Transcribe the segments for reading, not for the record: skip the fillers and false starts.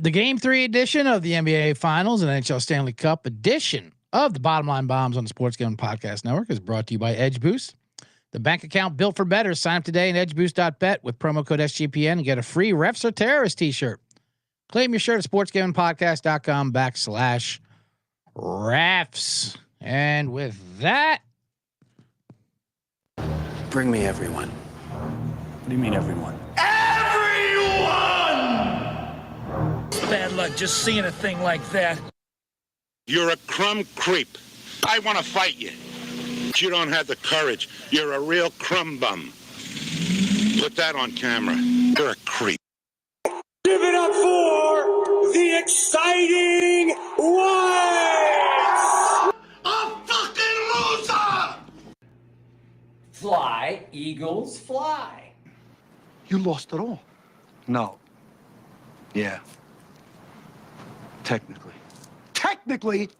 The Game 3 edition of the NBA Finals and NHL Stanley Cup edition of the Bottom Line Bombs on the Sports Gambling Podcast Network is brought to you by Edge Boost, the bank account built for bettors. Sign up today at edgeboost.bet with promo code SGPN and get a free Refs or Terrorist t-shirt. Claim your shirt at sportsgamblingpodcast.com/refs. And with that, bring me everyone. What do you mean everyone? Bad luck just seeing a thing like that. You're a crumb creep. I want to fight you. But you don't have the courage. You're a real crumb bum. Put that on camera. You're a creep. Give it up for the exciting Riots! A fucking loser! Fly, Eagles, fly. You lost it all. No. Yeah. Technically. Technically?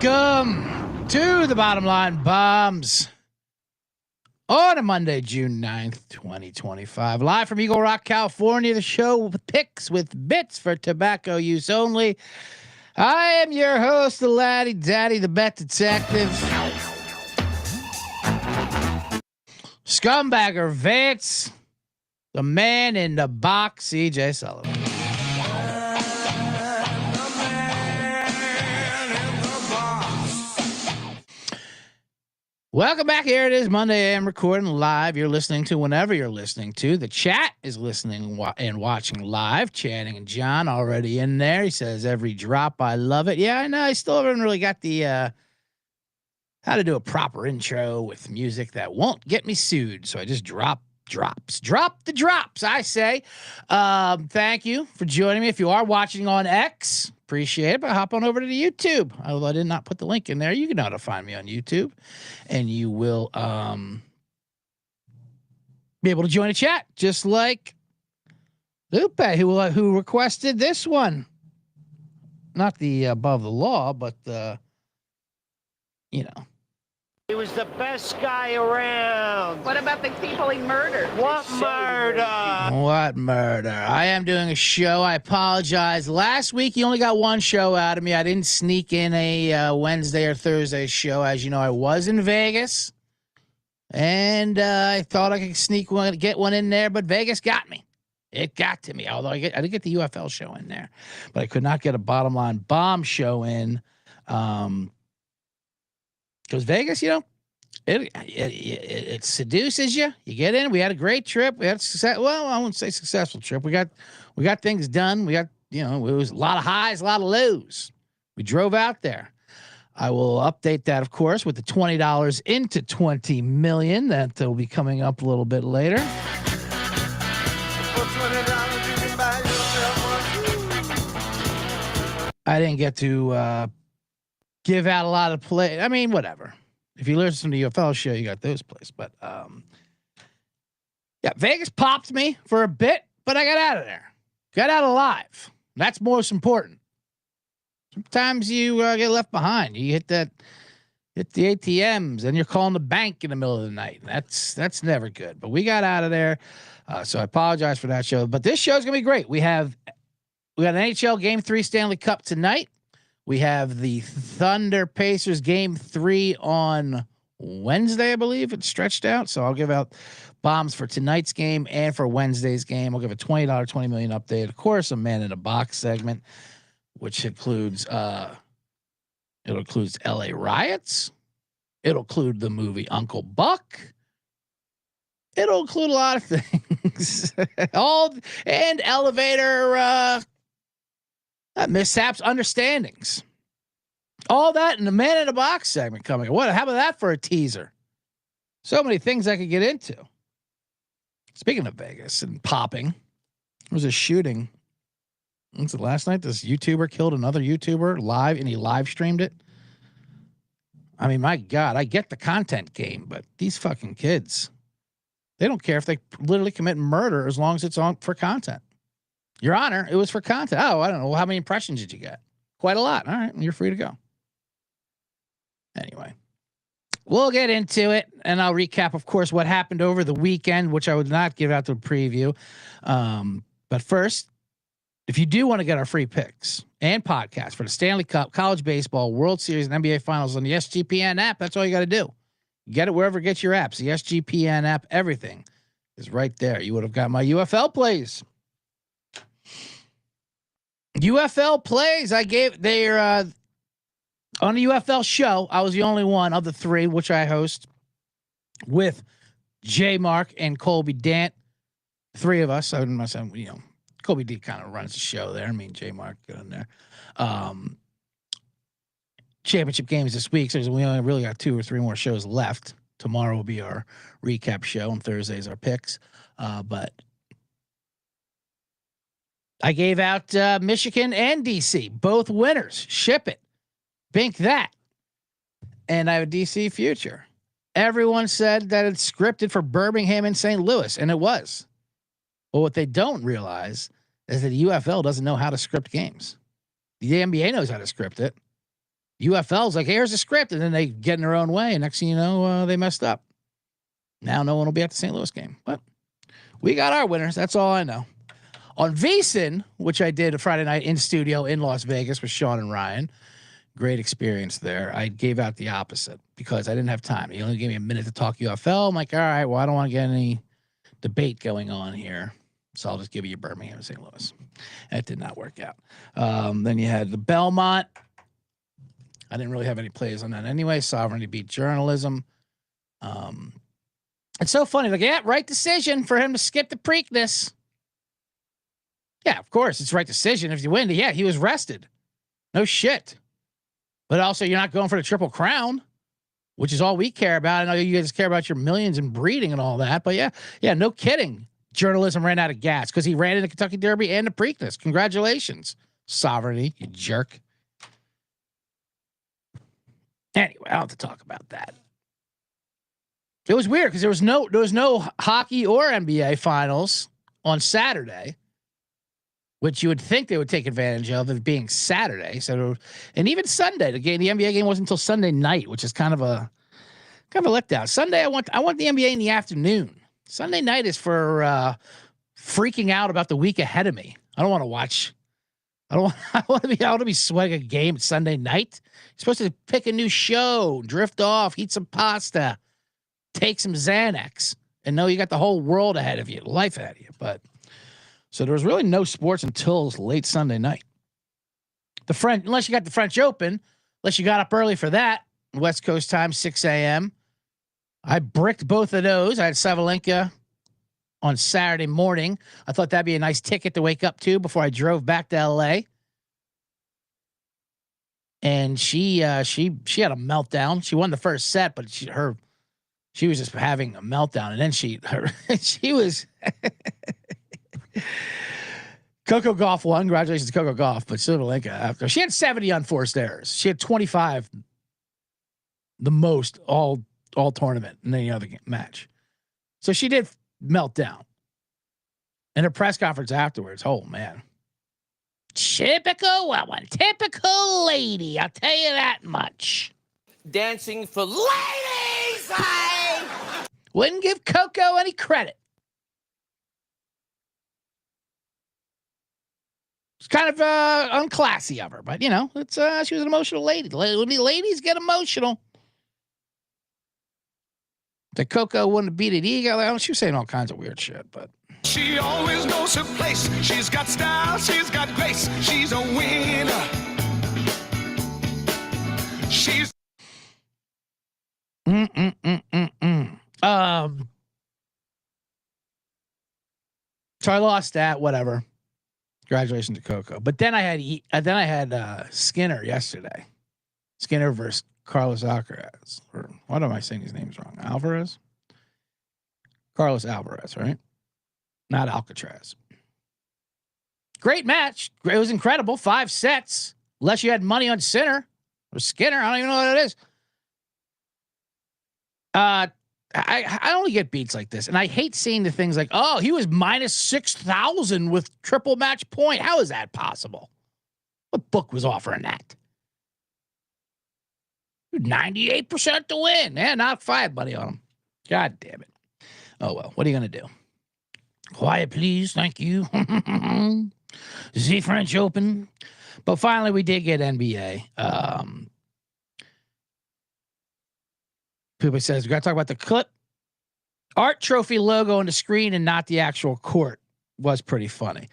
welcome to the Bottom Line Bombs on a Monday, June 9th, 2025. Live from Eagle Rock, California, the show with picks with bits for tobacco use only. I am your host, the laddie daddy, the bet detective. Scumbagger Vince, the man in the box, CJ Sullivan. Welcome back. Here it is, Monday. I am recording live. You're listening to whenever you're listening to. The chat is listening and watching live. Channing and John already in there. He says, every drop, I love it. Yeah, I know. I still haven't really got the how to do a proper intro with music that won't get me sued. So I just drop the drops, I say. Thank you for joining me. If you are watching on X, appreciate it, but hop on over to the YouTube. Although I did not put the link in there, you can know how to find me on YouTube, and you will be able to join the chat, just like Lupe, who requested this one. Not the above the law, but you know. He was the best guy around. What about the people he murdered? What murder? What murder? I am doing a show. I apologize. Last week, you only got one show out of me. I didn't sneak in a Wednesday or Thursday show. As you know, I was in Vegas, and I thought I could get one in there, but Vegas got me. It got to me, although I did get the UFL show in there, but I could not get a Bottom Line Bomb show in. Because Vegas, you know, it seduces you. You get in. We had a great trip. We had a success. Well, I wouldn't say successful trip. We got things done. We got, you know, it was a lot of highs, a lot of lows. We drove out there. I will update that, of course, with the $20 into $20 million that will be coming up a little bit later. I didn't get to give out a lot of play. I mean, whatever. If you listen to the UFL show, you got those plays. But yeah, Vegas popped me for a bit, but I got out of there. Got out alive. That's most important. Sometimes you get left behind. You hit the ATMs, and you're calling the bank in the middle of the night. That's never good. But we got out of there. So I apologize for that show. But this show is gonna be great. We got an NHL Game 3 Stanley Cup tonight. We have the Thunder Pacers Game 3 on Wednesday, I believe it's stretched out. So I'll give out bombs for tonight's game and for Wednesday's game. I'll give a $20, $20 million update. Of course, a man in a box segment, which includes LA Riots. It'll include the movie Uncle Buck. It'll include a lot of things. And elevator mishaps, understandings, all that in the man in a box segment coming. How about that for a teaser? So many things I could get into. Speaking of Vegas and popping, there was a shooting. Was it last night? This YouTuber killed another YouTuber live, and he live streamed it. I mean, my God, I get the content game, but these fucking kids, they don't care if they literally commit murder as long as it's on for content. Your Honor, it was for content. Oh, I don't know. How many impressions did you get? Quite a lot. All right, you're free to go. Anyway, we'll get into it, and I'll recap, of course, what happened over the weekend, which I would not give out the preview. But first, if you do want to get our free picks and podcast for the Stanley Cup, college baseball, World Series, and NBA Finals on the SGPN app, that's all you got to do. Get it wherever it gets your apps. The SGPN app, everything is right there. You would have got my UFL plays. UFL plays. I gave their on the UFL show. I was the only one of the three, which I host with J Mark and Colby Dant. Three of us. Colby D kind of runs the show there. I mean, J Mark get in there. Championship games this week. So we only really got 2 or 3 more shows left. Tomorrow will be our recap show, and Thursday's our picks. But I gave out Michigan and DC, both winners. Ship it. Bink that. And I have a DC future. Everyone said that it's scripted for Birmingham and St. Louis, and it was. But what they don't realize is that the UFL doesn't know how to script games. The NBA knows how to script it. UFL's like, here's the script, and then they get in their own way, and next thing you know, they messed up. Now no one will be at the St. Louis game. But we got our winners. That's all I know. On VSiN, which I did a Friday night in studio in Las Vegas with Sean and Ryan, great experience there. I gave out the opposite because I didn't have time. He only gave me a minute to talk UFL. I'm like, all right, well, I don't want to get any debate going on here, so I'll just give you Birmingham and St. Louis. That did not work out. Then you had the Belmont. I didn't really have any plays on that anyway. Sovereignty beat journalism. It's so funny. Like, yeah, right decision for him to skip the Preakness. Yeah, of course, it's the right decision if you win. Yeah, he was rested. No shit. But also, you're not going for the Triple Crown, which is all we care about. I know you guys care about your millions and breeding and all that. But yeah, no kidding. Journalism ran out of gas because he ran in the Kentucky Derby and the Preakness. Congratulations, Sovereignty, you jerk. Anyway, I don't have to talk about that. It was weird because there was no hockey or NBA finals on Saturday, which you would think they would take advantage of it being Saturday. So, and even Sunday, the NBA game wasn't until Sunday night, which is kind of a letdown. Sunday, I want the NBA in the afternoon. Sunday night is for freaking out about the week ahead of me. I don't want to watch. I want to be sweating a game Sunday night. You're supposed to pick a new show, drift off, eat some pasta, take some Xanax, and know you got the whole world ahead of you, life ahead of you. But so there was really no sports until late Sunday night. Unless you got the French Open, unless you got up early for that, West Coast time, 6 a.m. I bricked both of those. I had Sabalenka on Saturday morning. I thought that'd be a nice ticket to wake up to before I drove back to LA. And she had a meltdown. She won the first set, but she was just having a meltdown. And then she was Coco Gauff won. Congratulations to Coco Gauff. But Sabalenka, after she had 70 unforced errors, she had 25, the most all tournament in any other match. So she did melt down. And her press conference afterwards, oh man, typical lady. I'll tell you that much. Dancing for ladies. Wouldn't give Coco any credit. It's kind of unclassy of her, but it's she was an emotional lady. Ladies get emotional. The Coco wouldn't beat it. She was saying all kinds of weird shit, but She always knows her place. She's got style, she's got grace. She's a winner. She's So I lost that. Whatever. Congratulations to Coco. But then I had Skinner yesterday. Skinner versus Carlos Alcaraz. Or what am I saying these names wrong? Alvarez? Carlos Alvarez, right? Not Alcatraz. Great match. It was incredible. 5 sets. Unless you had money on Sinner or Skinner. I don't even know what it is. I only get beats like this, and I hate seeing the things like, oh, he was minus 6,000 with triple match point. How is that possible? What book was offering that? 98% to win. Yeah, not 5, buddy, on him. God damn it. Oh, well, what are you going to do? Quiet, please. Thank you. The French Open. But finally, we did get NBA. People says, we got to talk about the clip. Art trophy logo on the screen and not the actual court was pretty funny.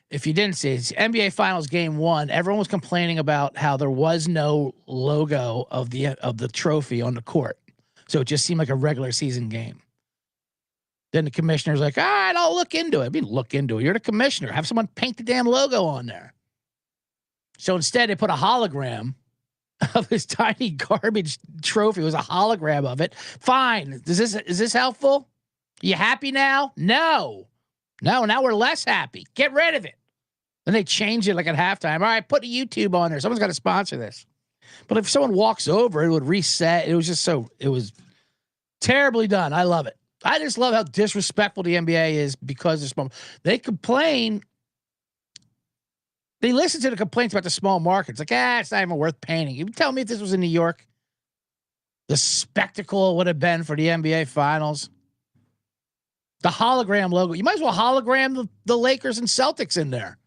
If you didn't see it, it's NBA Finals Game 1. Everyone was complaining about how there was no logo of the trophy on the court. So it just seemed like a regular season game. Then the commissioner's like, all right, I'll look into it. I mean, look into it. You're the commissioner. Have someone paint the damn logo on there. So instead, they put a hologram of this tiny garbage trophy. It was a hologram of it. Fine. Is this helpful? You happy now? No. Now we're less happy. Get rid of it. Then they change it like at halftime. All right, put a YouTube on there. Someone's got to sponsor this. But if someone walks over, it would reset. It was terribly done. I love it. I just love how disrespectful the NBA is because of small. They complain. They listen to the complaints about the small markets. Like, it's not even worth painting. You tell me if this was in New York, the spectacle would have been for the NBA Finals. The hologram logo. You might as well hologram the Lakers and Celtics in there.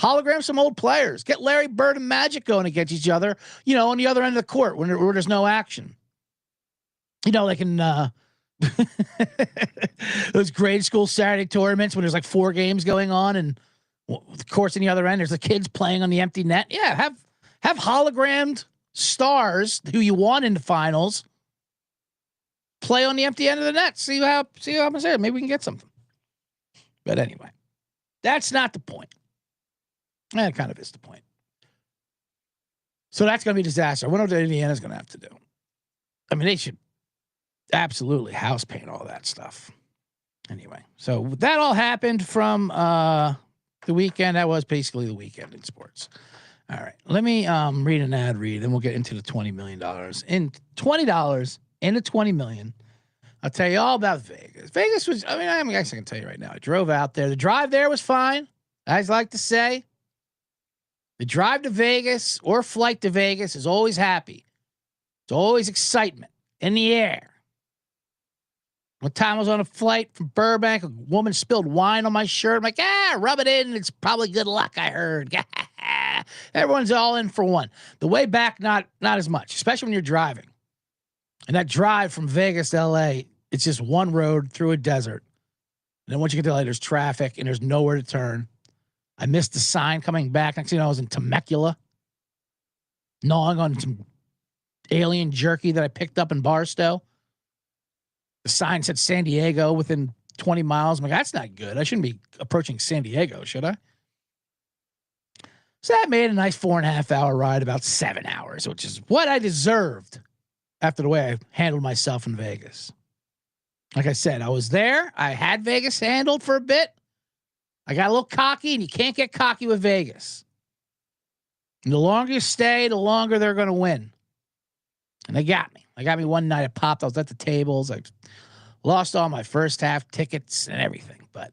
Hologram some old players. Get Larry Bird and Magic going against each other, on the other end of the court where there's no action. Like in those grade school Saturday tournaments when there's like 4 games going on and the court's on the other end, there's the kids playing on the empty net. Yeah, have hologrammed stars who you want in the finals play on the empty end of the net. See how happens there. Maybe we can get something. But anyway, that's not the point. That kind of is the point. So that's going to be a disaster. I wonder what Indiana's going to have to do. I mean, they should absolutely house paint all that stuff. Anyway, so that all happened from the weekend. That was basically the weekend in sports. All right, let me read an ad read, and we'll get into the $20 million. In $20 into $20 million, I'll tell you all about Vegas. Vegas was, I guess I can tell you right now. I drove out there. The drive there was fine. As I like to say, the drive to Vegas or flight to Vegas is always happy. It's always excitement in the air. One time I was on a flight from Burbank, a woman spilled wine on my shirt. I'm like, rub it in. It's probably good luck, I heard. Everyone's all in for one. The way back, not as much, especially when you're driving. And that drive from Vegas to LA, it's just one road through a desert. And then once you get to LA, there's traffic and there's nowhere to turn. I missed the sign coming back. Next thing you know, I was in Temecula, gnawing on some alien jerky that I picked up in Barstow. The sign said San Diego within 20 miles. I'm like, that's not good. I shouldn't be approaching San Diego, should I? So that made a nice 4.5 hour ride, about 7 hours, which is what I deserved after the way I handled myself in Vegas. Like I said, I was there. I had Vegas handled for a bit. I got a little cocky, and you can't get cocky with Vegas. And the longer you stay, the longer they're going to win. And they got me. They got me one night. I was at the tables. I lost all my first half tickets and everything. But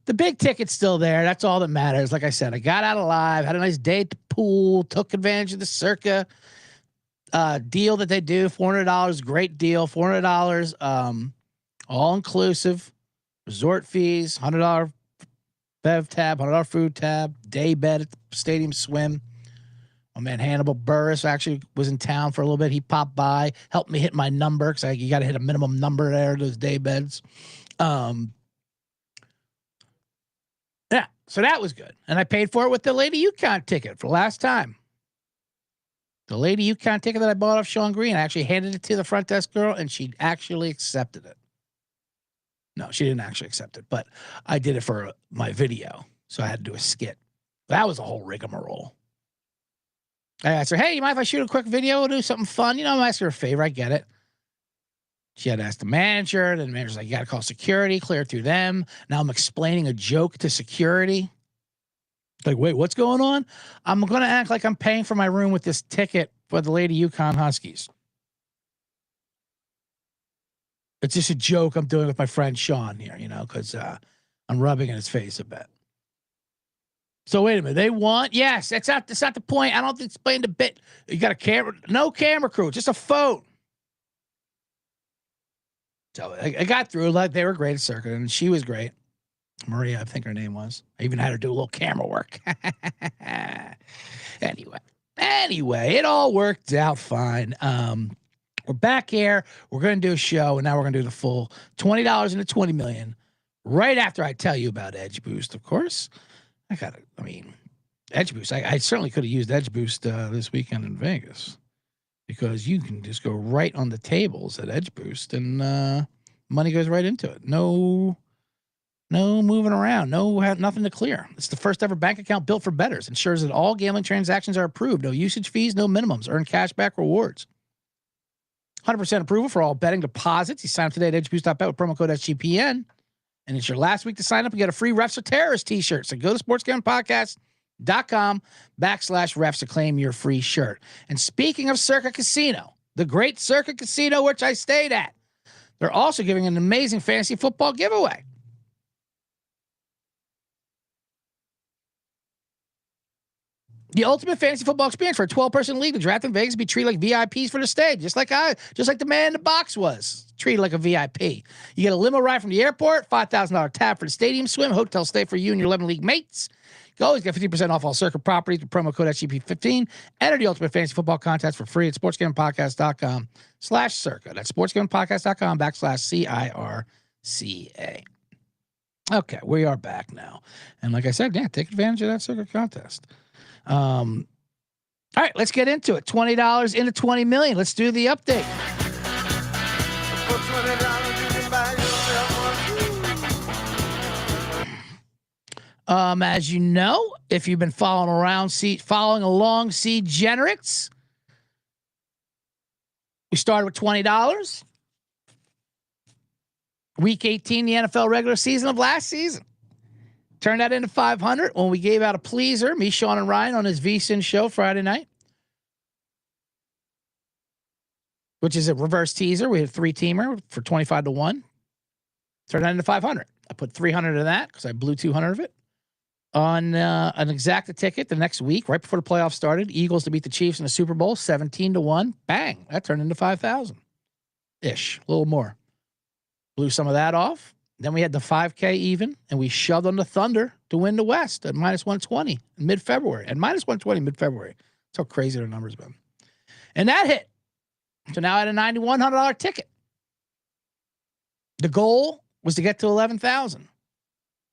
the big ticket's still there. That's all that matters. Like I said, I got out alive, had a nice day at the pool, took advantage of the Circa deal that they do. $400, great deal. $400, all inclusive. Resort fees, $100 bev tab, $100 food tab, day bed at the stadium swim. My man Hannibal Burris actually was in town for a little bit. He popped by, helped me hit my number because you got to hit a minimum number there, those day beds. Yeah, so that was good. And I paid for it with the Lady Yukon ticket for the last time. The Lady Yukon ticket that I bought off Sean Green, I actually handed it to the front desk girl, and she actually accepted it. No, she didn't actually accept it, but I did it for my video, so I had to do a skit. That was a whole rigmarole. I asked her, hey, you mind if I shoot a quick video? We'll do something fun. I'm asking her a favor. I get it. She had to ask the manager. Then the manager's like, you got to call security, clear it through them. Now I'm explaining a joke to security. Like, wait, what's going on? I'm going to act like I'm paying for my room with this ticket for the Lady Yukon Huskies. It's just a joke I'm doing with my friend Sean here, because I'm rubbing in his face a bit. So wait a minute. They want, yes, that's not the point. I don't explain the bit. You got a camera, no camera crew, just a phone. So I got through. Like, they were great at Circuit, and she was great. Maria, I think her name was. I even had her do a little camera work. Anyway, it all worked out fine. We're back here. We're going to do a show, and now we're going to do the full $20 into $20 million right after I tell you about Edge Boost, of course. Edge Boost. I certainly could have used Edge Boost this weekend in Vegas, because you can just go right on the tables at Edge Boost, and money goes right into it. No moving around. Nothing to clear. It's the first ever bank account built for bettors. Ensures that all gambling transactions are approved. No usage fees, no minimums. Earn cash back rewards. 100% approval for all betting deposits. You sign up today at edgeboost.bet with promo code SGPN. And it's your last week to sign up and get a free Refs or Terrorists t-shirt. So go to sportsgamblingpodcast.com/refs to claim your free shirt. And speaking of Circa Casino, the great Circa Casino, which I stayed at, they're also giving an amazing fantasy football giveaway. The ultimate fantasy football experience for a 12-person league. The draft in Vegas be treated like VIPs for the stage, just like the man in the box was treated like a VIP. You get a limo ride from the airport, $5,000 tab for the stadium swim, hotel stay for you and your 11 league mates. You always get 50% off all Circa properties with promo code SGP15. Enter the ultimate fantasy football contest for free at sportsgamblingpodcast.com/Circa. That's sportsgamblingpodcast.com/CIRCA. Okay, we are back now. And like I said, take advantage of that Circa contest. All right, let's get into it. $20 into $20 million. Let's do the update. As you know, if you've been following along, Generates, we started with $20. Week 18, the NFL regular season of last season. Turned that into $500 when we gave out a pleaser, me, Sean, and Ryan on his VSiN show Friday night, which is a reverse teaser. We had a 3-teamer for 25-1. Turned that into $500. I put $300 of that because I blew $200 of it on an exacta ticket the next week, right before the playoffs started. Eagles to beat the Chiefs in the Super Bowl, 17-1. Bang! That turned into $5,000-ish, a little more. Blew some of that off. Then we had the 5K even, and we shoved on the Thunder to win the West at -120 in mid-February. At -120 mid-February. That's how crazy their numbers been. And that hit. So now I had a $9,100 ticket. The goal was to get to 11,000.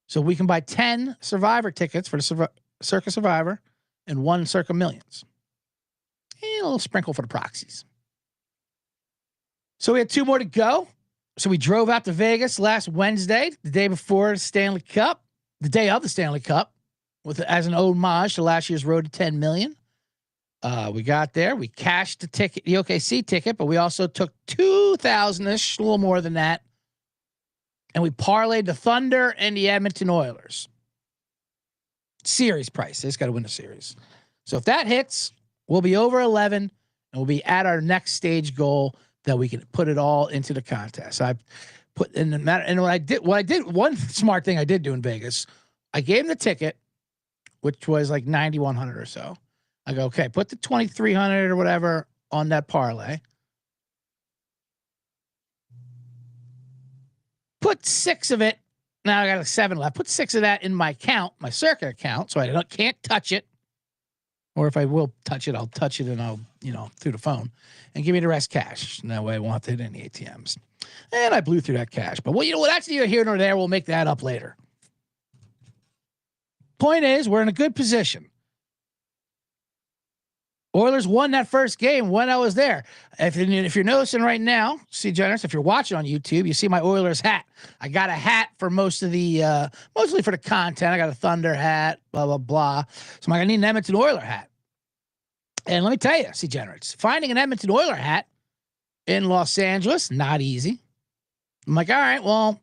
So we can buy 10 Survivor tickets for the Circa Survivor and 1 Circa Millions. And a little sprinkle for the proxies. So we had 2 more to go. So we drove out to Vegas last Wednesday, the day before the Stanley Cup, the day of the Stanley Cup, as an homage to last year's Road to 10 Million. We got there. We cashed the ticket, the OKC ticket, but we also took 2,000-ish, a little more than that, and we parlayed the Thunder and the Edmonton Oilers. Series price. They just got to win the series. So if that hits, we'll be over 11, and we'll be at our next stage goal that we can put it all into the contest. I put in the matter, and what I did, one smart thing I did do in Vegas, I gave him the ticket, which was like 9,100 or so. I go, okay, put the 2,300 or whatever on that parlay. Put 6 of it. Now I got a 7 left. Put 6 of that in my account, my Circa account, so I can't touch it. Or if I will touch it, I'll touch it and I'll, through the phone, and give me the rest cash. And that way I won't have to hit any ATMs. And I blew through that cash. But that's neither here nor there. We'll make that up later. Point is, we're in a good position. Oilers won that first game when I was there. If you're noticing right now, see, Generous, if you're watching on YouTube, you see my Oilers hat. I got a hat for mostly for the content. I got a Thunder hat, blah, blah, blah. So I'm like, I need an Edmonton Oiler hat. And let me tell you, see, Generous, finding an Edmonton Oiler hat in Los Angeles, not easy. I'm like, all right, well,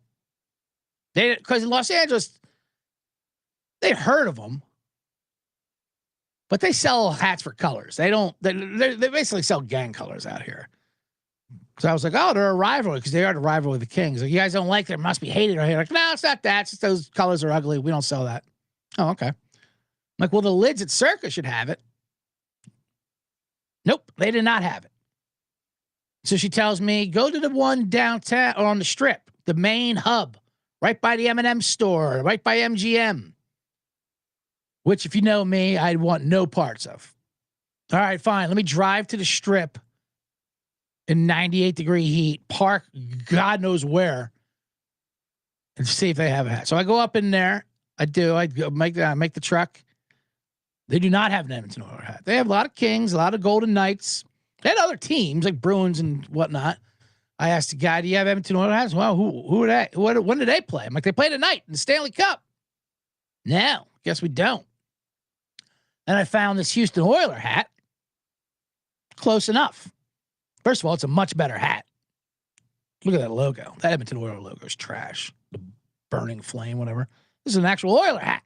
because in Los Angeles, they heard of them. But they sell hats for colors. They don't. They basically sell gang colors out here. So I was like, oh, they're a rivalry because they are the rivalry with the Kings. Like, you guys don't like them, must be hated right here. Like, no, it's not that. It's just those colors are ugly. We don't sell that. Oh, okay. I'm like, well, the lids at Circa should have it. Nope, they did not have it. So she tells me, go to the one downtown or on the Strip, the main hub, right by the M&M store, right by MGM. Which, if you know me, I'd want no parts of. All right, fine. Let me drive to the Strip in 98-degree heat, park God knows where, and see if they have a hat. So I go up in there. I do. I go make the truck. They do not have an Edmonton Oilers hat. They have a lot of Kings, a lot of Golden Knights. They had other teams like Bruins and whatnot. I asked the guy, do you have Edmonton Oilers hats? Well, who are they? When did they play? I'm like, they played tonight in the Stanley Cup. No, guess we don't. And I found this Houston Oilers hat. Close enough. First of all, it's a much better hat. Look at that logo. That Edmonton Oilers logo is trash. The burning flame, whatever. This is an actual Oilers hat.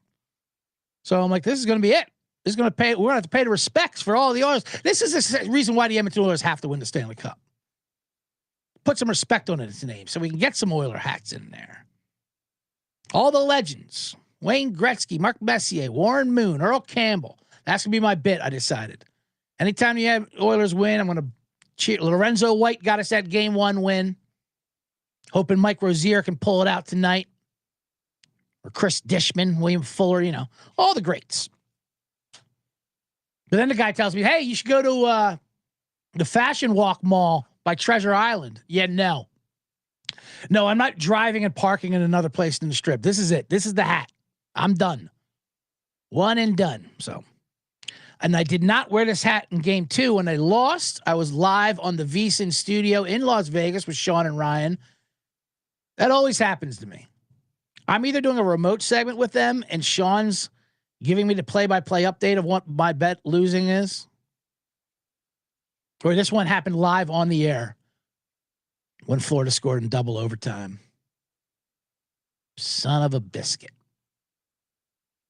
So I'm like, this is going to be it. This is going to pay. We're going to have to pay the respects for all the Oilers. This is the reason why the Edmonton Oilers have to win the Stanley Cup. Put some respect on its name so we can get some Oilers hats in there. All the legends. Wayne Gretzky, Mark Messier, Warren Moon, Earl Campbell. That's going to be my bit, I decided. Anytime you have Oilers win, I'm going to cheer. Lorenzo White got us that game 1 win. Hoping Mike Rozier can pull it out tonight. Or Chris Dishman, William Fuller, you know, all the greats. But then the guy tells me, hey, you should go to the Fashion Walk Mall by Treasure Island. Yeah, no. No, I'm not driving and parking in another place in the Strip. This is it. This is the hat. I'm done. One and done. So, and I did not wear this hat in game 2. When they lost, I was live on the VSiN studio in Las Vegas with Sean and Ryan. That always happens to me. I'm either doing a remote segment with them and Sean's giving me the play-by-play update of what my bet losing is, or this one happened live on the air when Florida scored in double overtime. Son of a biscuit.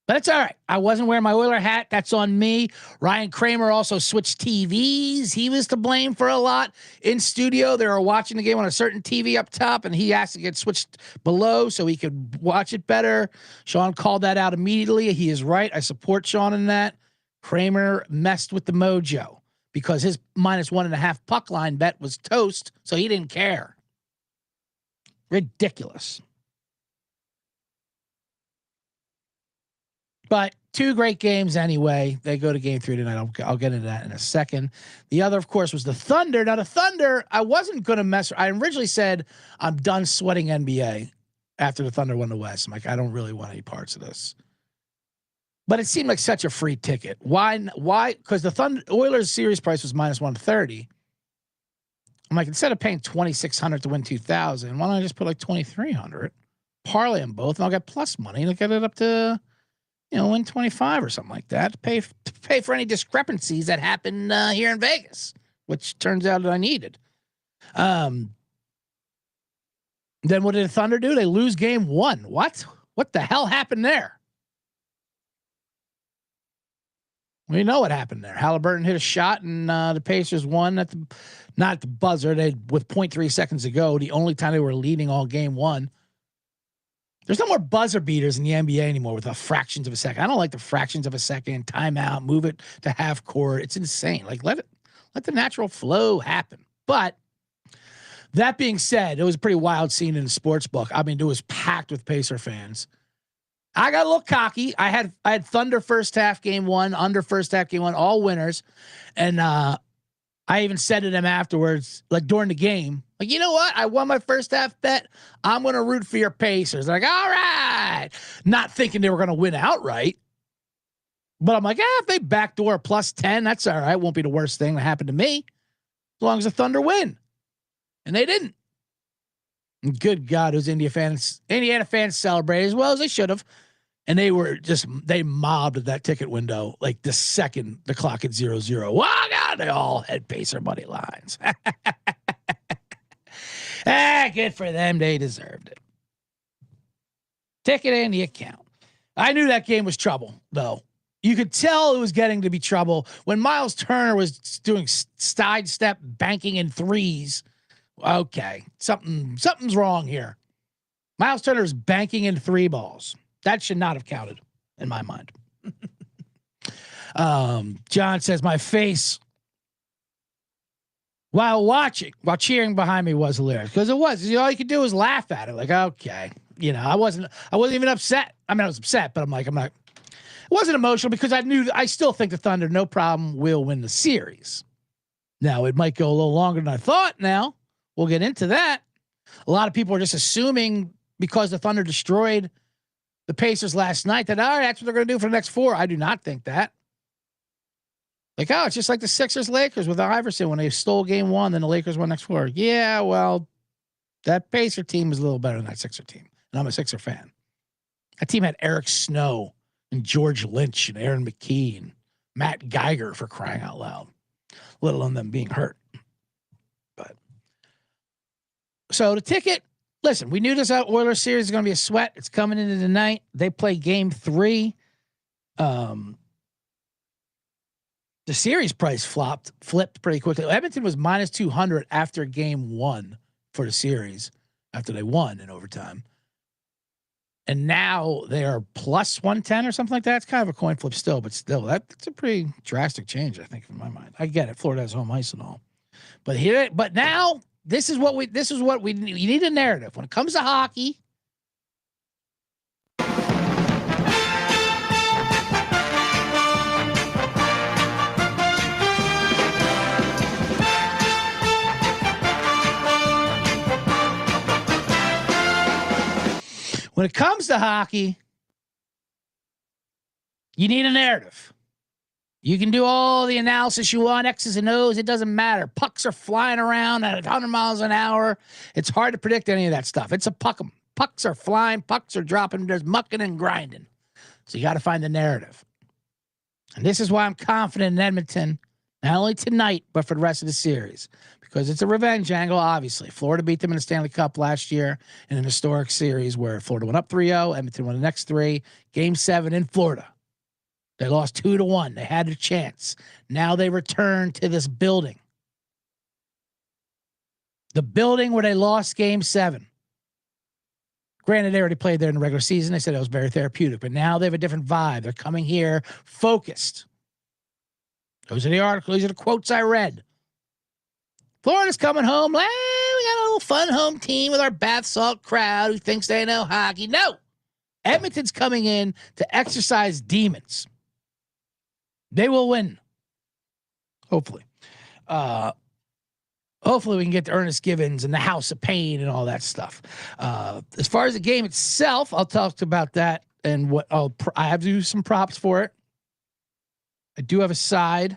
But it's all right. I wasn't wearing my Oiler hat. That's on me. Ryan Kramer also switched TVs. He was to blame for a lot. In studio, they were watching the game on a certain TV up top, and he asked to get switched below so he could watch it better. Sean called that out immediately. He is right. I support Sean in that. Kramer messed with the mojo because his -1.5 puck line bet was toast, so he didn't care. Ridiculous. But 2 great games anyway. They go to game 3 tonight. I'll get into that in a second. The other, of course, was the Thunder. Now, the Thunder, I wasn't going to mess. I originally said I'm done sweating NBA after the Thunder won the West. I'm like, I don't really want any parts of this. But it seemed like such a free ticket. Why? Because the Thunder Oilers series price was -130. I'm like, instead of paying $2,600 to win $2,000, why don't I just put like $2,300? Parlay them both, and I'll get plus money and I'll get it up to, win 25 or something like that to pay for any discrepancies that happen here in Vegas, which turns out that I needed. Then what did the Thunder do? They lose game 1. What the hell happened there? We know what happened there. Halliburton hit a shot and the Pacers won not at the buzzer. With 0.3 seconds to go, the only time they were leading all game 1. There's no more buzzer beaters in the NBA anymore with the fractions of a second. I don't like the fractions of a second, timeout, move it to half court. It's insane. Like let the natural flow happen. But that being said, it was a pretty wild scene in the sports book. I mean, it was packed with Pacer fans. I got a little cocky. I had Thunder first half game 1, under first half game 1, all winners. And I even said to them afterwards, like during the game, like, you know what? I won my first half bet. I'm going to root for your Pacers. They're like, all right. Not thinking they were going to win outright. But I'm like, if they backdoor +10, that's all right. Won't be the worst thing that happened to me as long as the Thunder win. And they didn't. And good God, those Indiana fans celebrated as well as they should have. And they mobbed that ticket window like the second the clock hit 0-0. Wow, God, they all had Pacer money lines. Good for them. They deserved it. Ticket in the account. I knew that game was trouble, though. You could tell it was getting to be trouble when Miles Turner was doing sidestep banking in threes Okay, something's wrong here. Miles Turner's banking in 3 balls. That should not have counted in my mind. John says my face while cheering behind me was hilarious because it was. All you could do was laugh at it. Like, okay, I wasn't even upset. I mean, I was upset, but I'm not. It wasn't emotional because I still think the Thunder, no problem, will win the series. Now it might go a little longer than I thought. Now we'll get into that. A lot of people are just assuming because the Thunder destroyed the Pacers last night that, all right, that's what they're going to do for the next 4. I do not think that. Like, oh, it's just like the Sixers-Lakers with Iverson when they stole game 1, then the Lakers won next 4. Yeah, well, that Pacer team is a little better than that Sixer team, and I'm a Sixer fan. That team had Eric Snow and George Lynch and Aaron McKee and Matt Geiger for crying out loud, let alone them being hurt. But so the ticket, listen, we knew this Oilers series is going to be a sweat. It's coming into the night. They play game 3. The series price flipped pretty quickly. Edmonton was minus 200 after game 1 for the series after they won in overtime. And now they are plus 110 or something like that. It's kind of a coin flip still, but still, that's a pretty drastic change, I think, in my mind. I get it. Florida has home ice and all. But now this is what we need. You need a narrative. When it comes to hockey, you need a narrative. You can do all the analysis you want, X's and O's. It doesn't matter. Pucks are flying around at 100 miles an hour. It's hard to predict any of that stuff. It's a puck 'em. Pucks are flying. Pucks are dropping. There's mucking and grinding. So you got to find the narrative. And this is why I'm confident in Edmonton, not only tonight, but for the rest of the series. Because it's a revenge angle, obviously. Florida beat them in the Stanley Cup last year in an historic series where Florida went up 3-0. Edmonton won the next 3. Game 7 in Florida. They lost 2-1. They had a chance. Now they return to this building. The building where they lost game 7. Granted, they already played there in the regular season. They said it was very therapeutic, but now they have a different vibe. They're coming here focused. Those are the articles. These are the quotes I read. Florida's coming home. We got a little fun home team with our bath salt crowd who thinks they know hockey. No. Edmonton's coming in to exercise demons. They will win. Hopefully. Hopefully we can get to Ernest Givens and the House of Pain and all that stuff. As far as the game itself, I'll talk about that and what I have to do some props for it. I do have a side.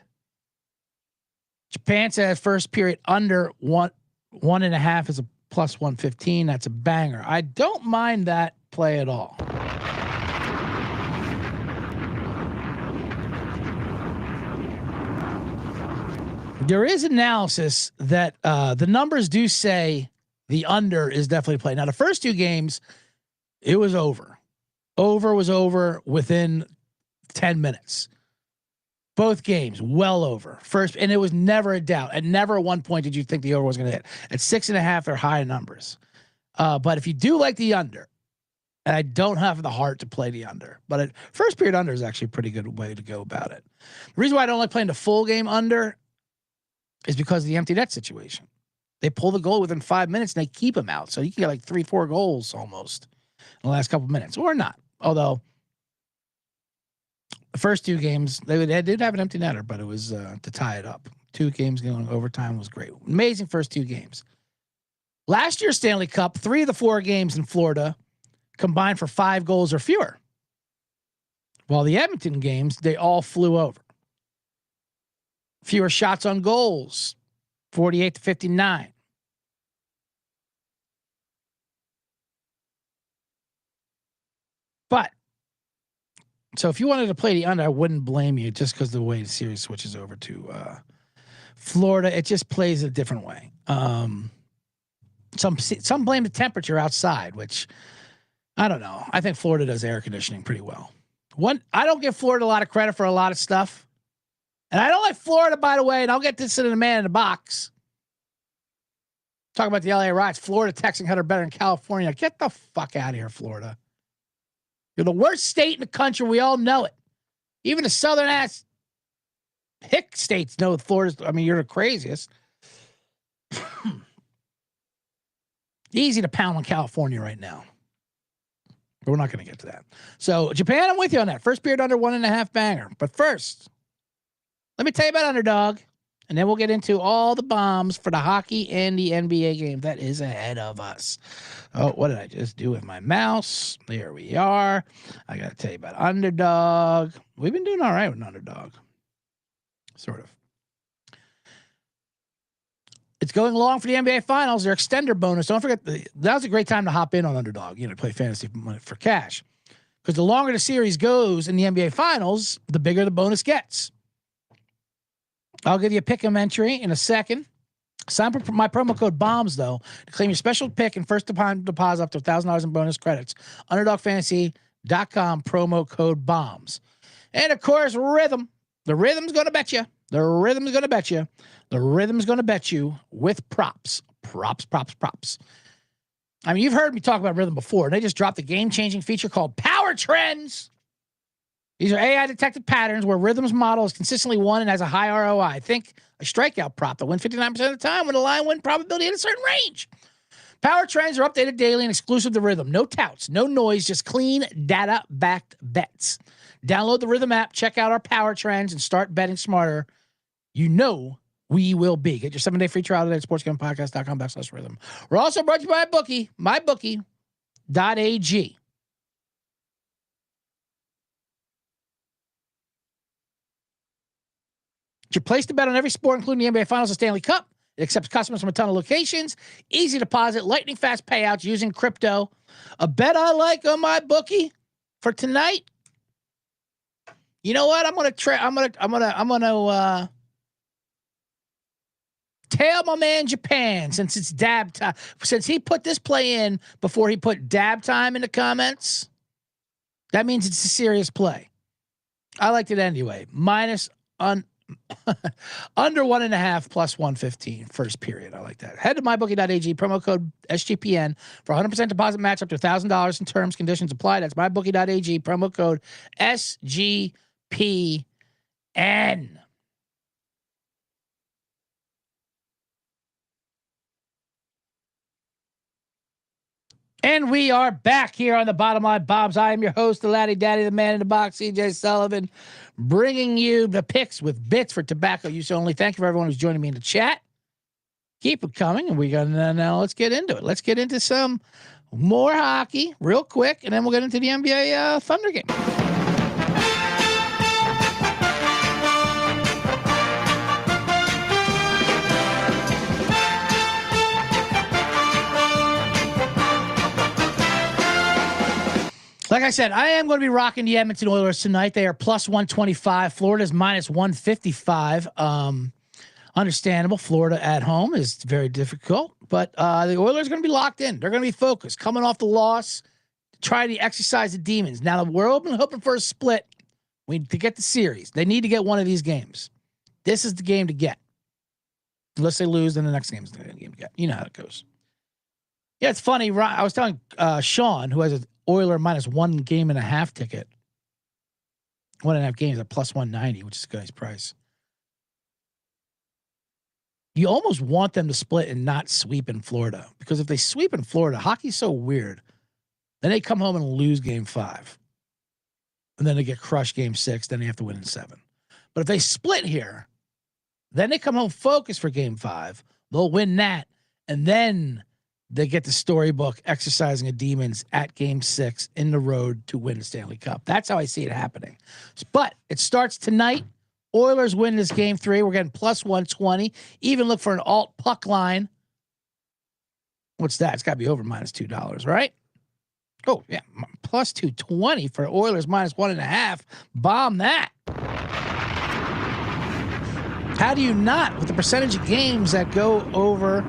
Japan says first period under 1.5 is a plus 115. That's a banger. I don't mind that play at all. There is analysis that the numbers do say the under is definitely played. Now, the first 2 games, it was over. Over was over within 10 minutes. Both games, well over. First, and it was never a doubt. At never at one point did you think the over was going to hit. At 6.5, they're high numbers. But if you do like the under, and I don't have the heart to play the under, but at first period under is actually a pretty good way to go about it. The reason why I don't like playing the full game under is because of the empty net situation. They pull the goal within 5 minutes and they keep them out. So you can get like 3-4 goals almost in the last couple of minutes, or not. Although the first 2 games, they did have an empty netter, but it was to tie it up. 2 games going overtime was great. Amazing first 2 games. Last year's Stanley Cup, 3 of the 4 games in Florida combined for 5 goals or fewer. While the Edmonton games, they all flew over. Fewer shots on goals, 48-59. But so if you wanted to play the under, I wouldn't blame you just because the way the series switches over to Florida. It just plays a different way. Some blame the temperature outside, which I don't know. I think Florida does air conditioning pretty well. I don't give Florida a lot of credit for a lot of stuff. And I don't like Florida, by the way, and I'll get this in a man in the box. Talk about the LA Riots. Florida texting Hunter better than California. Get the fuck out of here, Florida. You're the worst state in the country. We all know it. Even the southern ass hick states know Florida's. I mean, you're the craziest. Easy to pound on California right now. But we're not going to get to that. So, Japan, I'm with you on that. First period under 1.5 banger. But first, let me tell you about Underdog. And then we'll get into all the bombs for the hockey and the NBA game that is ahead of us. Oh, what did I just do with my mouse? There we are. I got to tell you about Underdog. We've been doing all right with Underdog. Sort of. It's going along for the NBA Finals. Their extender bonus. Don't forget, that was a great time to hop in on Underdog, to play fantasy for cash. Because the longer the series goes in the NBA Finals, the bigger the bonus gets. I'll give you a pick-em entry in a second. Sign up for my promo code BOMBS, though, to claim your special pick and first deposit up to $1,000 in bonus credits. UnderdogFantasy.com, promo code BOMBS. And, of course, Rhythm. The Rhythm's going to bet you. The Rhythm's going to bet you. The Rhythm's going to bet you with props. Props. I mean, you've heard me talk about Rhythm before. They just dropped a game-changing feature called Power Trends. These are AI-detected patterns where Rhythm's model is consistently won and has a high ROI. Think a strikeout prop that wins 59% of the time with a line win probability in a certain range. Power Trends are updated daily and exclusive to Rhythm. No touts, no noise, just clean, data-backed bets. Download the Rhythm app, check out our Power Trends, and start betting smarter. You know we will be. Get your 7-day free trial today at sportsgamblingpodcast.com/rhythm. We're also brought to you by MyBookie, MyBookie.ag. It's your place to bet on every sport, including the NBA Finals and Stanley Cup. It accepts customers from a ton of locations. Easy deposit, lightning fast payouts using crypto. A bet I like on MyBookie for tonight. You know what? I'm gonna tail my man Japan since it's dab time. Since he put this play in before he put dab time in the comments, that means it's a serious play. I liked it anyway. Under 1.5 plus 115 first period. I like that. Head to mybookie.ag, promo code SGPN for 100% deposit match up to $1,000 in terms, conditions apply. That's mybookie.ag, promo code SGPN. And we are back here on the Bottom Line Bombs. I am your host, the Laddie Daddy, the man in the box, CJ Sullivan, bringing you the picks with bits for tobacco use only. Thank you for everyone who's joining me in the chat. Keep it coming, and we're gonna now let's get into it. Let's get into some more hockey real quick, and then we'll get into the NBA Thunder game. Like I said, I am going to be rocking the Edmonton Oilers tonight. They are plus 125. Florida's minus 155. Understandable. Florida at home is very difficult, but the Oilers are going to be locked in. They're going to be focused, coming off the loss, trying to exercise the demons. Now, we're hoping for a split. We need to get the series. They need to get one of these games. This is the game to get. Unless they lose, then the next game is the game to get. You know how it goes. Yeah, it's funny. I was telling Sean, who has an Oiler minus 1.5 game ticket. 1.5 games at plus 190, which is a nice price. You almost want them to split and not sweep in Florida, because if they sweep in Florida, hockey's so weird. Then they come home and lose game 5. And then they get crushed game 6. Then they have to win in 7. But if they split here, then they come home focused for game 5. They'll win that. And then they get the storybook exercising the demons at game 6 in the road to win the Stanley Cup. That's how I see it happening. But it starts tonight. Oilers win this game 3. We're getting plus 120. Even look for an alt puck line. What's that? It's got to be over minus $2, right? Oh, yeah. Plus 220 for Oilers minus 1.5. Bomb that. How do you not, with the percentage of games that go over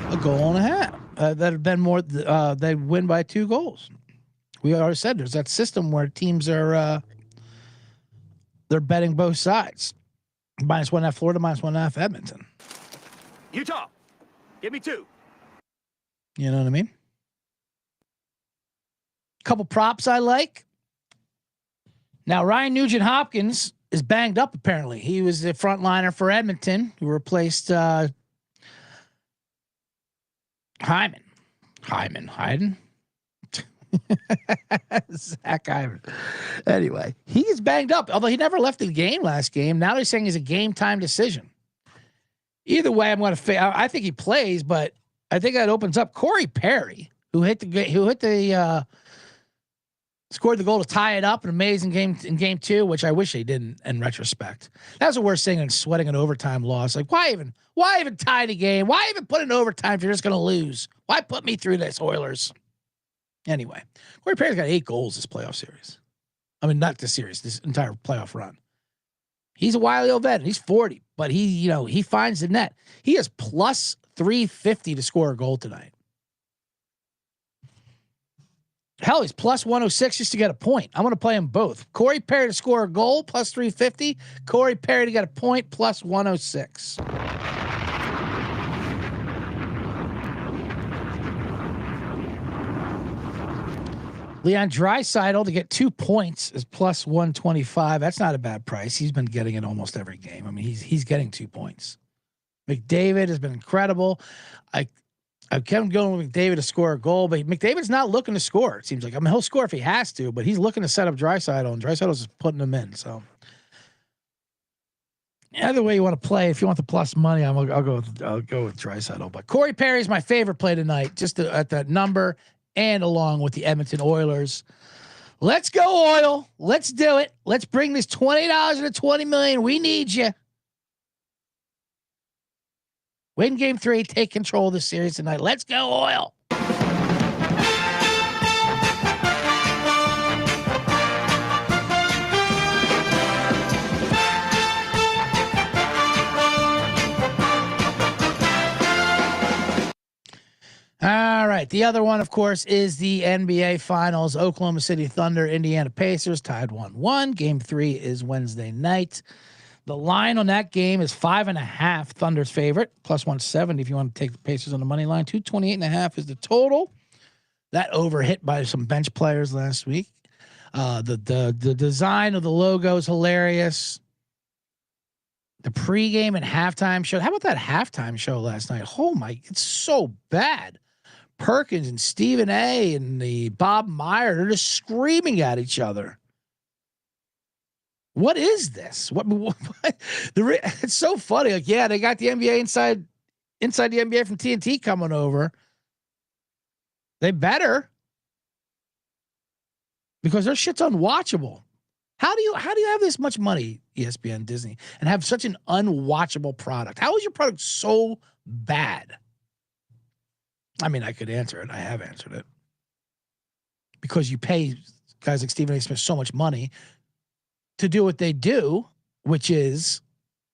a goal and a half? That have been more, they win by 2 goals. We already said there's that system where teams are, they're betting both sides. Minus 1.5 Florida, minus 1.5 Edmonton. Utah, give me 2. You know what I mean? Couple props I like. Now, Ryan Nugent-Hopkins is banged up, apparently. He was the frontliner for Edmonton, who replaced Hyman. Zach Hyman. Anyway, he's banged up, although he never left the game last game. Now they're saying it's a game-time decision. Either way, I'm going to I think he plays, but I think that opens up Corey Perry, scored the goal to tie it up. An amazing game in game 2, which I wish they didn't in retrospect. That's the worst thing in sweating an overtime loss. Like, why even tie the game? Why even put it in overtime if you're just going to lose? Why put me through this, Oilers? Anyway, Corey Perry's got 8 goals this playoff series. I mean, not this series, this entire playoff run. He's a wily old vet. He's 40, but he finds the net. He is plus 350 to score a goal tonight. Hell, he's plus 106 just to get a point. I'm going to play them both. Corey Perry to score a goal, plus 350. Corey Perry to get a point, plus 106. Leon Draisaitl to get 2 points is plus 125. That's not a bad price. He's been getting it almost every game. I mean, he's getting 2 points. McDavid has been incredible. I've kept going with McDavid to score a goal, but McDavid's not looking to score. It seems like. I mean, he'll score if he has to, but he's looking to set up Draisaitl, and Draisaitl's just putting him in. So, either way you want to play, if you want the plus money, I'll go with Draisaitl. But Corey Perry is my favorite play tonight, just at that number and along with the Edmonton Oilers. Let's go, Oil. Let's do it. Let's bring this $20 into $20 million. We need you. Win game 3, take control of the series tonight. Let's go, Oil. All right. The other one, of course, is the NBA Finals. Oklahoma City Thunder, Indiana Pacers tied 1-1. Game 3 is Wednesday night. The line on that game is 5.5. Thunder's favorite, plus 170 if you want to take the Pacers on the money line. 228.5 is the total. That over hit by some bench players last week. The design of the logo is hilarious. The pregame and halftime show. How about that halftime show last night? Oh my, it's so bad. Perkins and Stephen A. and the Bob Meyer, they're just screaming at each other. What is this? What it's so funny. Like, yeah, they got the NBA inside the NBA from TNT coming over. They better, because their shit's unwatchable. How do you have this much money, ESPN, Disney, and have such an unwatchable product? How is your product so bad? I mean, I could answer it. I have answered it. Because you pay guys like Stephen A. Smith so much money to do what they do, which is,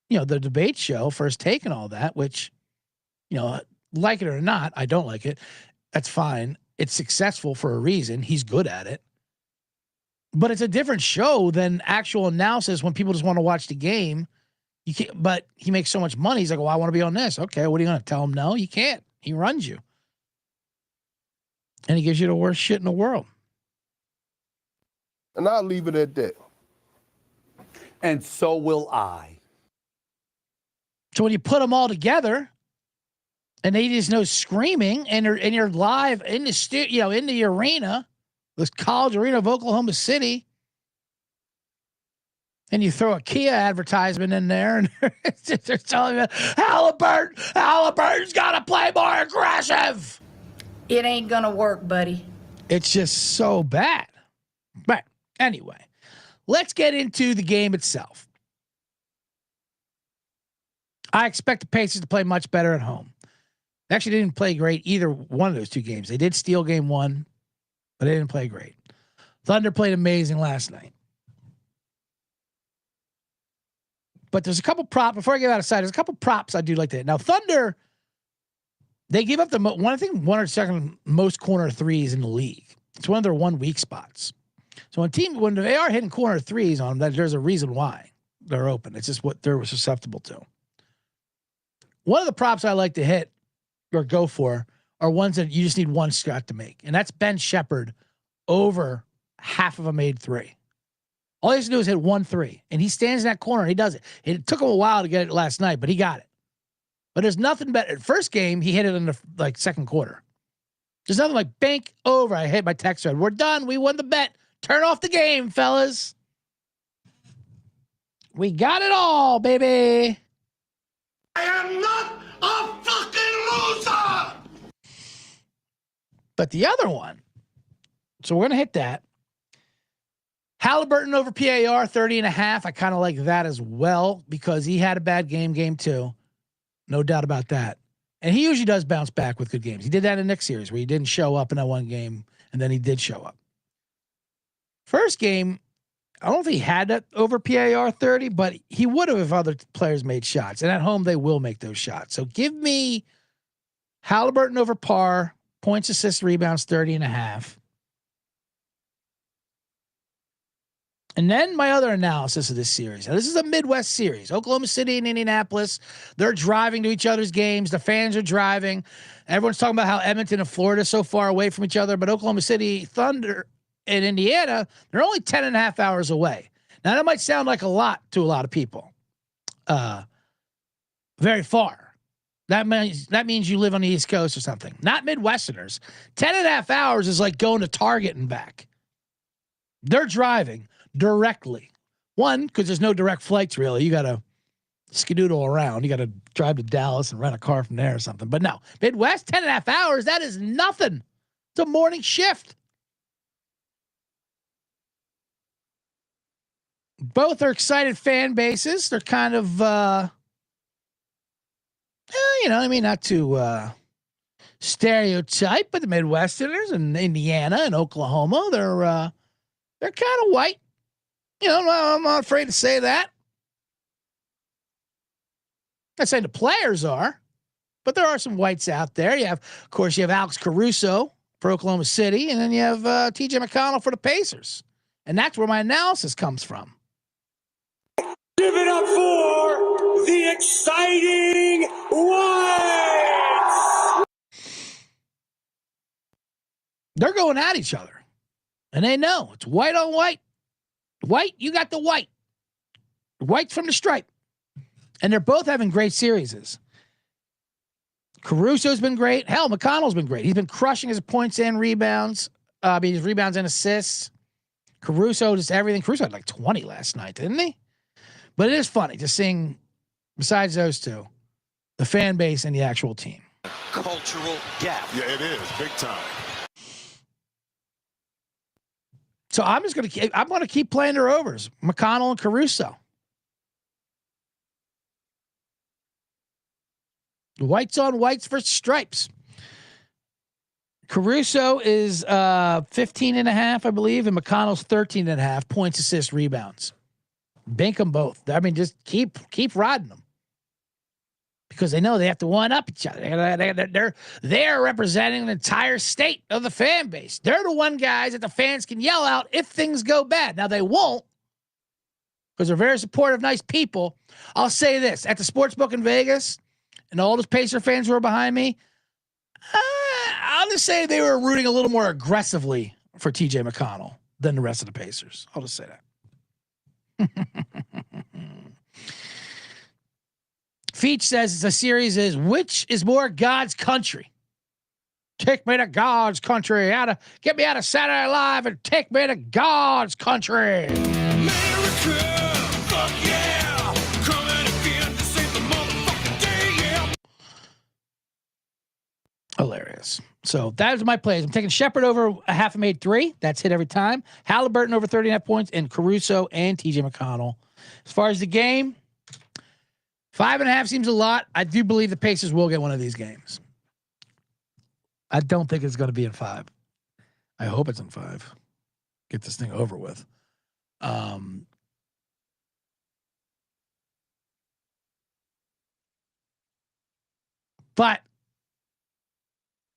the debate show, First Take and all that, which, like it or not, I don't like it. That's fine. It's successful for a reason. He's good at it. But it's a different show than actual analysis when people just want to watch the game. You can't, but he makes so much money. He's like, well, I want to be on this. Okay, what are you going to tell him? No, you can't. He runs you. And he gives you the worst shit in the world. And I'll leave it at that. And so will I. So when you put them all together, and they just know screaming, and you're live in the studio, in the arena, this college arena of Oklahoma City, and you throw a Kia advertisement in there, and they're telling you, Halliburton's got to play more aggressive. It ain't gonna work, buddy. It's just so bad. But anyway, let's get into the game itself. I expect the Pacers to play much better at home. They actually didn't play great either one of those two games. They did steal game 1, but they didn't play great. Thunder played amazing last night. But there's a couple props. Before I get out of sight, there's a couple props I do like to hit. Now, Thunder, they give up one or second most corner threes in the league. It's one of their one weak spots. So when they are hitting corner threes on them, there's a reason why they're open. It's just what they're susceptible to. One of the props I like to hit or go for are ones that you just need one shot to make. And that's Ben Shepherd over half of them made 3. All he has to do is hit 1 3. And he stands in that corner and he does it. It took him a while to get it last night, but he got it. But there's nothing better. First game, he hit it in the second quarter. There's nothing like bank over. I hit my text thread. We're done. We won the bet. Turn off the game, fellas. We got it all, baby. I am not a fucking loser! But the other one, so we're going to hit that. Halliburton over PAR 30.5. I kind of like that as well because he had a bad game 2. No doubt about that. And he usually does bounce back with good games. He did that in the next series where he didn't show up in that one game, and then he did show up. First game, I don't know if he had that over PAR 30, but he would have if other players made shots. And at home, they will make those shots. So give me Halliburton over par, points, assists, rebounds, 30.5. And then my other analysis of this series. Now, this is a Midwest series. Oklahoma City and Indianapolis, they're driving to each other's games. The fans are driving. Everyone's talking about how Edmonton and Florida are so far away from each other, but Oklahoma City Thunder and Indiana, they're only 10.5 hours away. Now, that might sound like a lot to a lot of people. Very far. That means you live on the East Coast or something. Not Midwesterners. 10.5 hours is like going to Target and back. They're driving directly. One, because there's no direct flights really. You got to skedoodle around. You got to drive to Dallas and rent a car from there or something. But no, Midwest, 10.5 hours, that is nothing. It's a morning shift. Both are excited fan bases. They're kind of, not to stereotype, but the Midwesterners and Indiana and Oklahoma, they're kind of white. I'm not afraid to say that. I'm not saying the players are, but there are some whites out there. Of course, you have Alex Caruso for Oklahoma City, and then you have TJ McConnell for the Pacers. And that's where my analysis comes from. Give it up for the exciting Whites! They're going at each other. And they know it's white on white. White, you got the white. White's from the stripe. And they're both having great series. Caruso's been great. Hell, McConnell's been great. He's been crushing his points and rebounds. His rebounds and assists. Caruso, just everything. Caruso had like 20 last night, didn't he? But it is funny just seeing, besides those two, the fan base and the actual team. Cultural gap. Yeah, it is. Big time. So I'm going to keep playing their overs. McConnell and Caruso. Whites on whites versus stripes. Caruso is 15.5, I believe, and McConnell's 13.5 points, assists, rebounds. Bank them both. I mean, just keep riding them because they know they have to one up each other. They're representing an entire state of the fan base. They're the one guys that the fans can yell out if things go bad. Now they won't because they're very supportive, nice people. I'll say this at the sportsbook in Vegas, and all those Pacer fans who are behind me. I'll just say they were rooting a little more aggressively for TJ McConnell than the rest of the Pacers. I'll just say that. Feach says the series is which is more God's country. Take me to God's country. Get me out of Saturday Night Live and take me to God's country. America, fuck yeah. Coming again to save the motherfucking day, yeah. Hilarious. So that is my plays. I'm taking Shepherd over a half a made 3. That's hit every time. Halliburton over 30.5 points, and Caruso and TJ McConnell. As far as the game, 5.5 seems a lot. I do believe the Pacers will get one of these games. I don't think it's going to be in 5. I hope it's in 5. Get this thing over with. But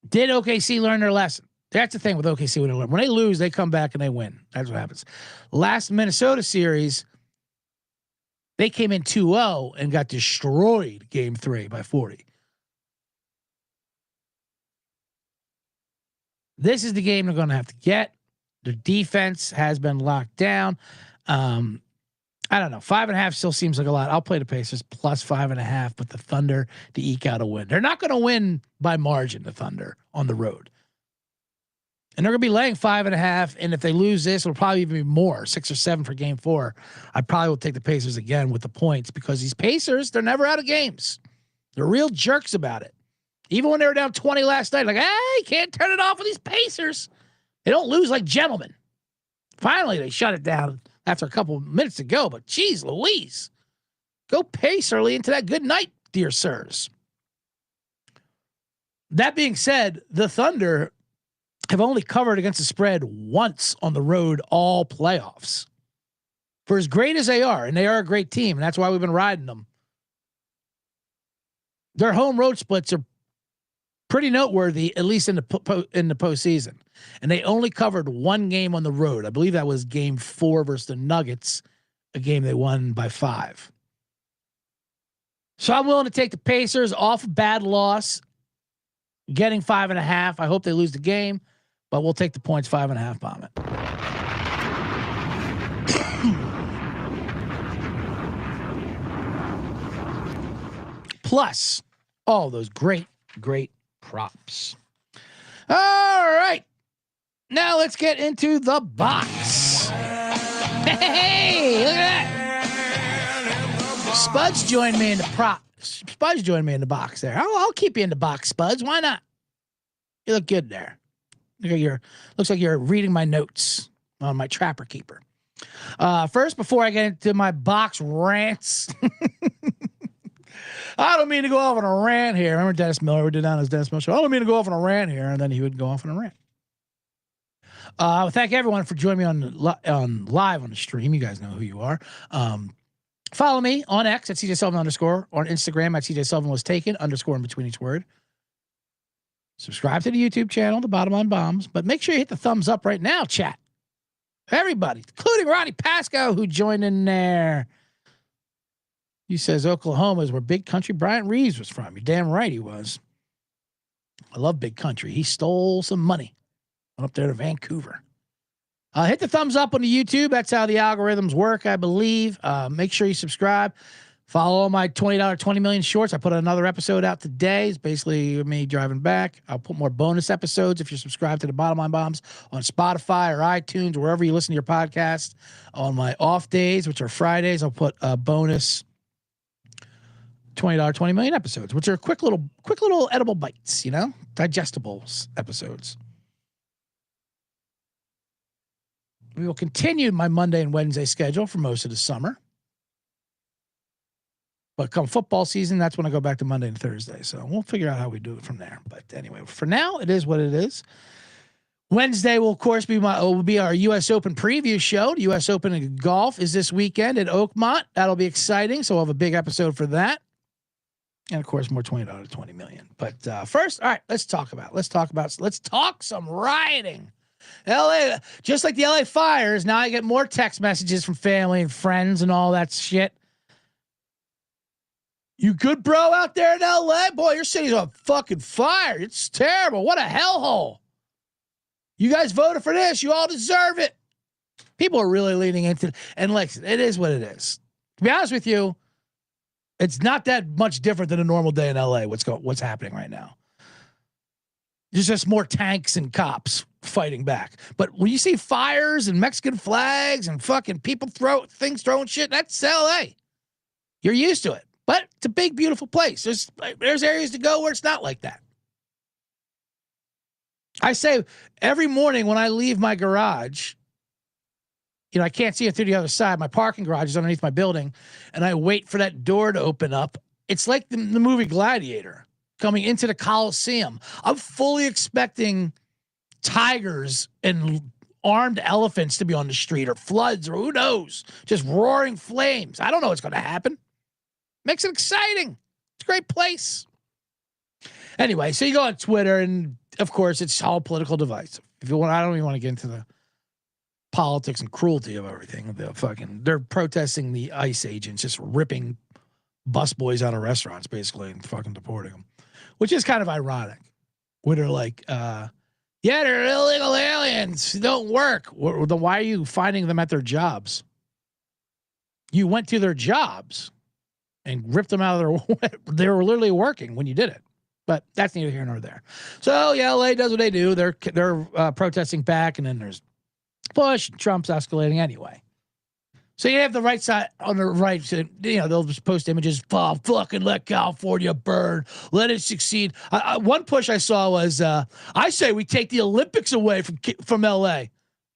did OKC learn their lesson? That's the thing with OKC when they lose, they come back and they win. That's what happens. Last Minnesota series, they came in 2-0 and got destroyed game 3 by 40. This is the game they're going to have to get. Their defense has been locked down. I don't know. 5.5 still seems like a lot. I'll play the Pacers plus 5.5, but the Thunder to eke out a win. They're not going to win by margin, the Thunder, on the road. And they're going to be laying 5.5. And if they lose this, it'll probably even be more, 6 or 7 for game 4. I probably will take the Pacers again with the points because these Pacers, they're never out of games. They're real jerks about it. Even when they were down 20 last night, like, hey, can't turn it off with these Pacers. They don't lose like gentlemen. Finally, they shut it down after a couple of minutes to go, but geez Louise. Go pace early into that good night, dear sirs. That being said, the Thunder have only covered against the spread once on the road all playoffs. For as great as they are, and they are a great team, and that's why we've been riding them, their home road splits are pretty noteworthy, at least in the postseason. And they only covered one game on the road. I believe that was game 4 versus the Nuggets, a game they won by 5. So I'm willing to take the Pacers off a bad loss, getting 5.5. I hope they lose the game, but we'll take the points 5.5 bomb it. Plus all those great props. All right. Now let's get into the box. Hey, look at that. Spuds joined me in the Spuds joined me in the box there. I'll keep you in the box, Spuds. Why not? You look good there. Looks like you're reading my notes on my Trapper Keeper. First, before I get into my box rants, I don't mean to go off on a rant here. Remember Dennis Miller? We did on his Dennis Miller show. I don't mean to go off on a rant here, and then he would go off on a rant. Thank everyone for joining me on live on the stream. You guys know who you are. Follow me on X at CJ Sullivan _ or on Instagram at CJ Sullivan was taken _ in between each word. Subscribe to the YouTube channel, The Bottom Line Bombs, but make sure you hit the thumbs up right now, chat. Everybody, including Ronnie Pasco, who joined in there. He says Oklahoma is where Big Country Bryant Reeves was from. You're damn right he was. I love Big Country. He stole some money. Went up there to Vancouver. Hit the thumbs up on the YouTube. That's how the algorithms work, I believe. Make sure you subscribe. Follow my $20 20 million shorts. I put another episode out today. It's basically me driving back. I'll put more bonus episodes if you're subscribed to the Bottom Line Bombs on Spotify or iTunes, wherever you listen to your podcast. On my off days, which are Fridays, I'll put a bonus $20 20 million episodes, which are quick little edible bites, digestibles episodes. We will continue my Monday and Wednesday schedule for most of the summer. But come football season, that's when I go back to Monday and Thursday. So we'll figure out how we do it from there. But anyway, for now, it is what it is. Wednesday will, of course, be our U.S. Open preview show. The U.S. Open in golf is this weekend at Oakmont. That'll be exciting. So we'll have a big episode for that. And of course, more $20 20 million. But first, all right, let's talk some rioting. LA, just like the LA fires, now I get more text messages from family and friends and all that shit. You good, bro, out there in LA? Boy, your city's on fucking fire. It's terrible. What a hellhole. You guys voted for this. You all deserve it. People are really leaning into it. And listen, it is what it is. To be honest with you, it's not that much different than a normal day in LA. What's happening right now? There's just more tanks and cops fighting back. But when you see fires and Mexican flags and fucking people throwing shit, that's LA. You're used to it. But it's a big, beautiful place. There's areas to go where it's not like that. I say every morning when I leave my garage, I can't see it through the other side. My parking garage is underneath my building, and I wait for that door to open up. It's like the movie Gladiator coming into the Coliseum. I'm fully expecting tigers and armed elephants to be on the street, or floods, or who knows, just roaring flames. I don't know what's going to happen. Makes it exciting. It's a great place. Anyway, so you go on Twitter, and of course, it's all political divisive. If you want, I don't even want to get into the politics and cruelty of everything. They're protesting the ICE agents, just ripping busboys out of restaurants, basically, and fucking deporting them, which is kind of ironic. Where they're like, Yeah, they're illegal aliens. They don't work. Well, then why are you finding them at their jobs? You went to their jobs and ripped them out of their. They were literally working when you did it. But that's neither here nor there. So yeah, LA does what they do. They're protesting back, and then there's Bush. And Trump's escalating anyway. So you have the right side on the right. They'll just post images. Oh, fucking let California burn. Let it succeed. One push I saw was, I say we take the Olympics away from LA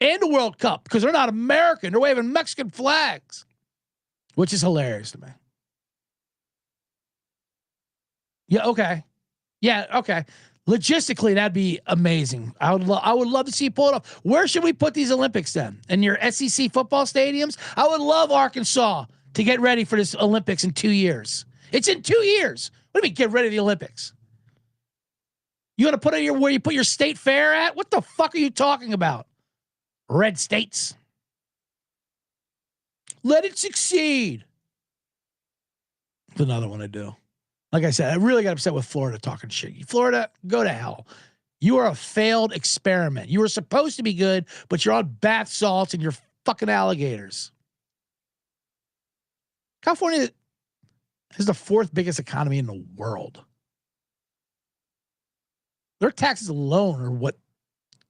and the World Cup because they're not American. They're waving Mexican flags, which is hilarious to me. Yeah. Okay. Yeah. Okay. Logistically, that'd be amazing. I would love to see you pull it off. Where should we put these Olympics then? In your SEC football stadiums? I would love Arkansas to get ready for this Olympics in 2 years. It's in 2 years. What do you mean get ready for the Olympics? You want to put it where you put your state fair at? What the fuck are you talking about? Red states. Let it succeed. That's another one I do. Like I said, I really got upset with Florida talking shit. Florida, go to hell. You are a failed experiment. You were supposed to be good, but you're on bath salts and you're fucking alligators. California is the 4th biggest economy in the world. Their taxes alone are what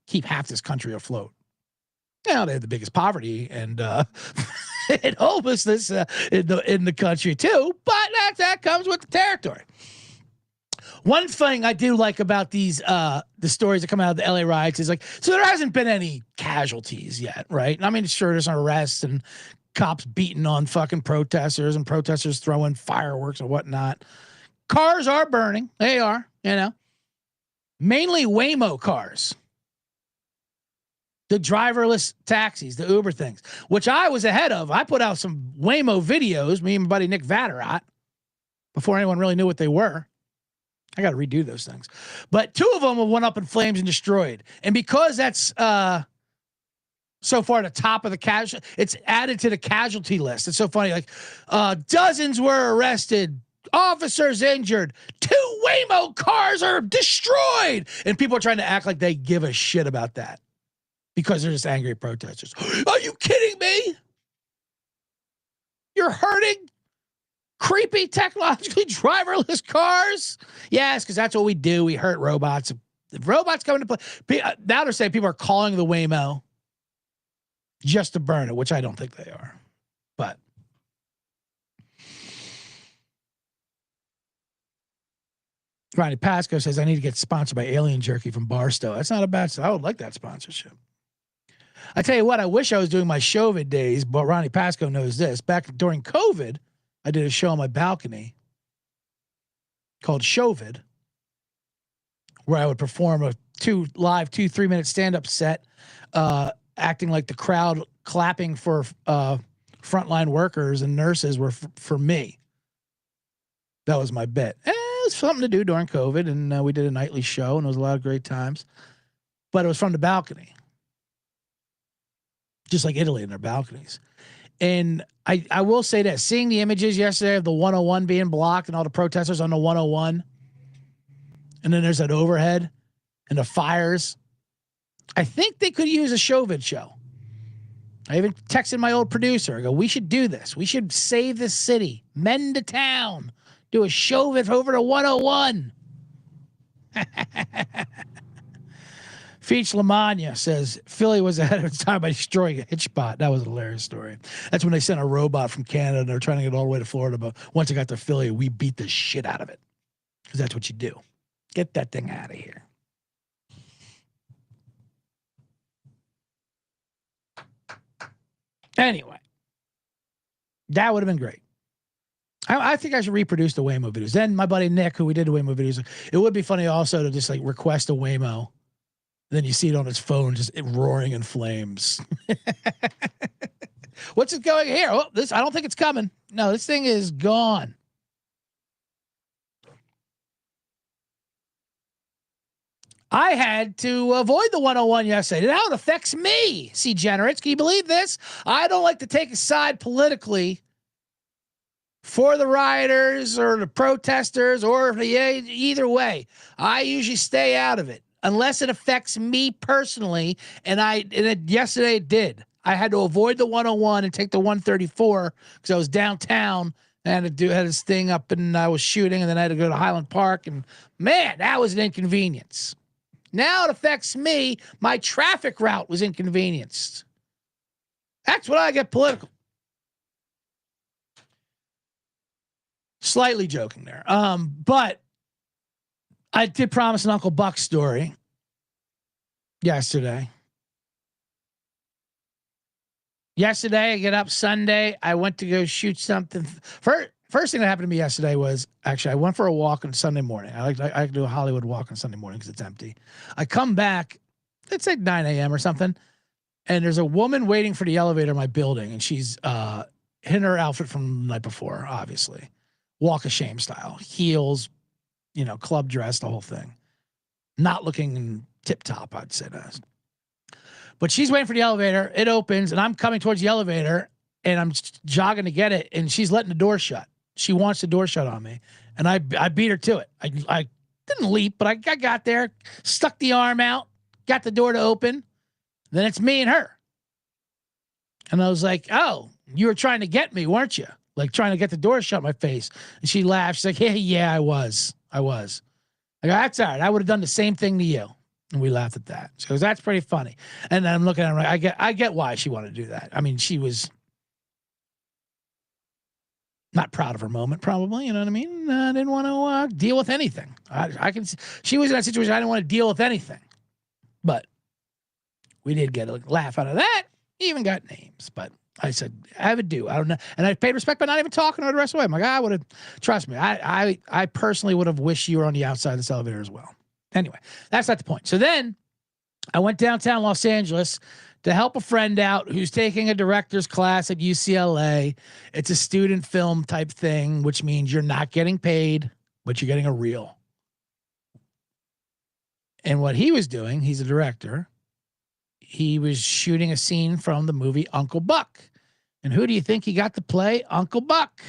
keep half this country afloat. Now they have the biggest poverty and and homelessness in the country too, but that comes with the territory. One thing I do like about these the stories that come out of the LA riots is like, so there hasn't been any casualties yet, right? I mean, sure, there's some arrests and cops beating on fucking protesters and protesters throwing fireworks and whatnot. Cars are burning. They are, mainly Waymo cars. The driverless taxis, the Uber things, which I was ahead of. I put out some Waymo videos, me and my buddy Nick Vatterott, before anyone really knew what they were. I got to redo those things. But 2 of them went up in flames and destroyed. And because that's so far the top of the casualty, it's added to the casualty list. It's so funny. Like dozens were arrested, officers injured, 2 Waymo cars are destroyed. And people are trying to act like they give a shit about that. Because they're just angry protesters. Are you kidding me? You're hurting creepy technologically driverless cars? Yes, because that's what we do. We hurt robots. If robots come into play, now they're saying people are calling the Waymo just to burn it, which I don't think they are. But Ronnie Pasco says, I need to get sponsored by Alien Jerky from Barstow. That's not a bad. I would like that sponsorship. I tell you what, I wish I was doing my Shovid days, but Ronnie Pasco knows this. Back during COVID, I did a show on my balcony called Shovid, where I would perform a 3-minute stand-up set, acting like the crowd clapping for frontline workers and nurses were for me. That was my bit. It was something to do during COVID, and we did a nightly show, and it was a lot of great times. But it was from the balcony. Just like Italy in their balconies. And I will say that seeing the images yesterday of the 101 being blocked and all the protesters on the 101, and then there's that overhead and the fires, I think they could use a Shovid show. I even texted my old producer. I go, we should do this. We should save this city. Men to town. Do a Shovid over to 101. Feach Lamagna says Philly was ahead of its time by destroying a hitch spot. That was a hilarious story. That's when they sent a robot from Canada and they're trying to get all the way to Florida. But once it got to Philly, we beat the shit out of it. Because that's what you do. Get that thing out of here. Anyway, that would have been great. I think I should reproduce the Waymo videos. Then my buddy Nick, who we did the Waymo videos, it would be funny also to just like request a Waymo. Then you see it on his phone, just roaring in flames. What's it going here? Oh, this, I don't think it's coming. No, this thing is gone. I had to avoid the 101 yesterday. Now it affects me, C-generates. Can you believe this? I don't like to take a side politically for the rioters or the protesters or either way. I usually stay out of it. unless it affects me personally. Yesterday it did. I had to avoid the 101 and take the 134 because I was downtown and had this thing up and I was shooting, and then I had to go to Highland Park, and man, that was an inconvenience. Now it affects me. My traffic route was inconvenienced. That's when I get political. Slightly joking there. But I did promise an Uncle Buck story yesterday. Yesterday, I get up Sunday. I went to go shoot something. First thing that happened to me yesterday was actually I went for a walk on Sunday morning. I like to do a Hollywood walk on Sunday morning because it's empty. I come back, it's like 9 a.m. or something, and there's a woman waiting for the elevator in my building, and she's in her outfit from the night before, obviously. Walk of shame style. Heels, club dress, the whole thing. Not looking tip-top, I'd say that. But she's waiting for the elevator. It opens, and I'm coming towards the elevator, and I'm jogging to get it, and she's letting the door shut. She wants the door shut on me, and I beat her to it. I didn't leap, but I got there, stuck the arm out, got the door to open. Then it's me and her. And I was like, oh, you were trying to get me, weren't you? Like trying to get the door shut in my face. And she laughed. She's like, yeah, I was. I go, that's all right. I would have done the same thing to you. And we laughed at that. She goes, that's pretty funny. And then I'm looking at her, I get why she wanted to do that. I mean, she was not proud of her moment, probably. You know what I mean? I didn't want to deal with anything. She was in that situation. I didn't want to deal with anything. But we did get a laugh out of that. Even got names. But I said, I would do. I don't know. And I paid respect by not even talking to her the rest of the way. I'm like, I would have, trust me, I personally would have wished you were on the outside of this elevator as well. Anyway, that's not the point. So then I went downtown Los Angeles to help a friend out who's taking a director's class at UCLA. It's a student film type thing, which means you're not getting paid, but you're getting a reel. And what he was doing, he's a director. He was shooting a scene from the movie Uncle Buck. And who do you think he got to play Uncle Buck?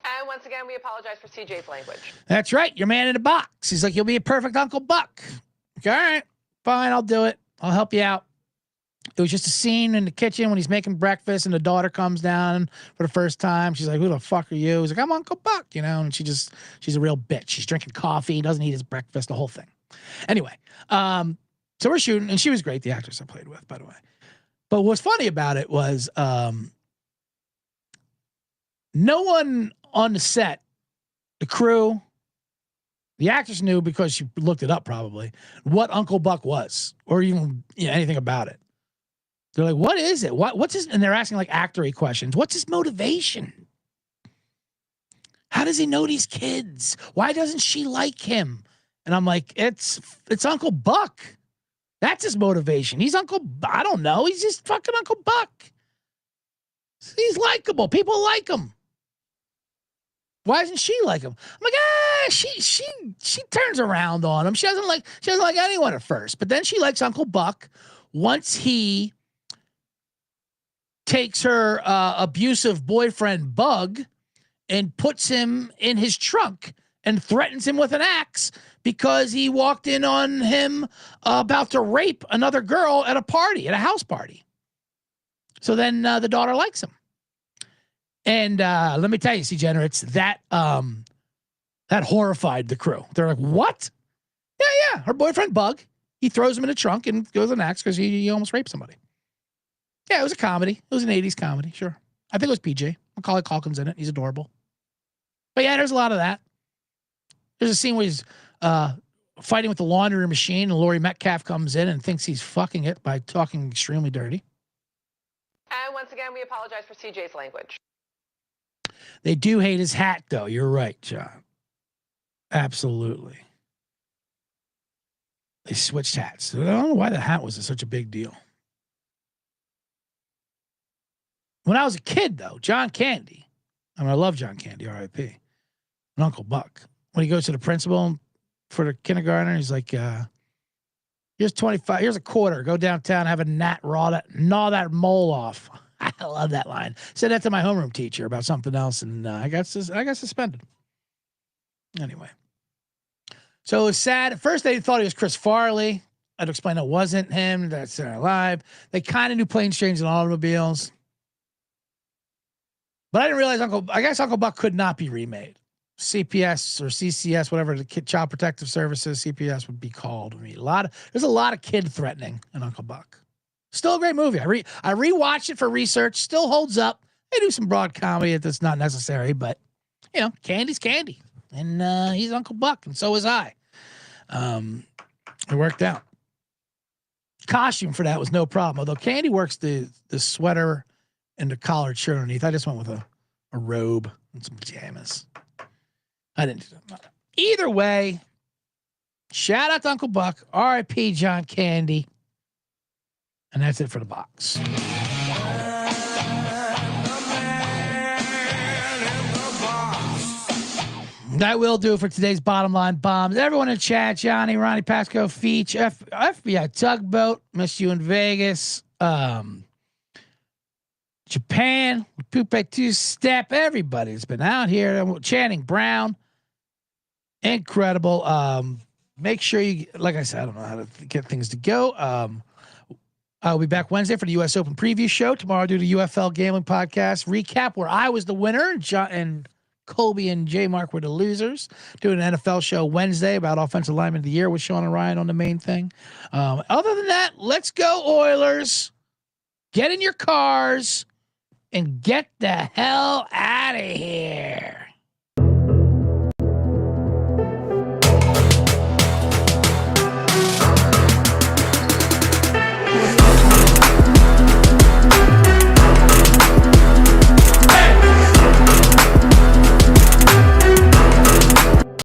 And once again, we apologize for CJ's language. That's right. Your man in the box. He's like, you'll be a perfect Uncle Buck. Okay, all right, fine, I'll do it. I'll help you out. It was just a scene in the kitchen when he's making breakfast and the daughter comes down for the first time. She's like, who the fuck are you? He's like, I'm Uncle Buck, and she's a real bitch. She's drinking coffee, doesn't eat his breakfast, the whole thing. Anyway, so we're shooting, and she was great, the actress I played with, by the way. But what's funny about it was no one on the set, the crew, the actress knew because she looked it up probably, what Uncle Buck was or even anything about it. They're like, what is it? What's his, and they're asking like actor-y questions. What's his motivation? How does he know these kids? Why doesn't she like him? And I'm like, it's Uncle Buck. That's his motivation. He's I don't know. He's just fucking Uncle Buck. He's likable. People like him. Why doesn't she like him? I'm like, she turns around on him. She doesn't like anyone at first, but then she likes Uncle Buck once he takes her abusive boyfriend Bug and puts him in his trunk and threatens him with an axe because he walked in on him about to rape another girl at a house party. So then the daughter likes him. And let me tell you, C-Generates, that horrified the crew. They're like, what? Yeah. Her boyfriend Bug, he throws him in a trunk and goes an axe because he almost raped somebody. Yeah, it was a comedy. It was an 80s comedy, sure. I think it was PJ. Macaulay Culkin's in it. He's adorable. But yeah, there's a lot of that. There's a scene where he's fighting with the laundry machine, and Laurie Metcalf comes in and thinks he's fucking it by talking extremely dirty. And once again, we apologize for CJ's language. They do hate his hat, though. You're right, John. Absolutely. They switched hats. I don't know why the hat was such a big deal. When I was a kid, though, John Candy, I love John Candy, R.I.P., and Uncle Buck. When he goes to the principal for the kindergartner, he's like, here's 25, here's a quarter. Go downtown, have a gnat gnaw that mole off. I love that line. Said that to my homeroom teacher about something else, and I got suspended. Anyway. So it was sad. At first, they thought he was Chris Farley. I'd explain it wasn't him. That's alive. They kind of knew Planes, Trains, and Automobiles. But I didn't realize I guess Uncle Buck could not be remade. CPS or CCS, whatever the Child Protective Services, CPS would be called. I mean, there's a lot of kid threatening in Uncle Buck. Still a great movie. I rewatched it for research. Still holds up. They do some broad comedy that's not necessary, but you know, candy's candy, and he's Uncle Buck, and so is I. It worked out. Costume for that was no problem. Although Candy works the sweater and the collared shirt underneath. I just went with a robe and some pajamas. I didn't do that. Either way, shout out to Uncle Buck. R.I.P. John Candy. And that's it for the box. That will do it for today's Bottom Line Bombs. Everyone in chat, Johnny, Ronnie, Pasco, Feach, FBI Tugboat, missed you in Vegas, Japan, Poupe Two-Step, everybody's been out here. Channing Brown, incredible. Make sure you, like I said, I don't know how to get things to go. I'll be back Wednesday for the U.S. Open preview show. Tomorrow I'll do the UFL Gambling Podcast recap where I was the winner, and Colby and J Mark were the losers. Doing an NFL show Wednesday about offensive lineman of the year with Sean and Ryan on the main thing. Other than that, let's go Oilers. Get in your cars and get the hell out of here.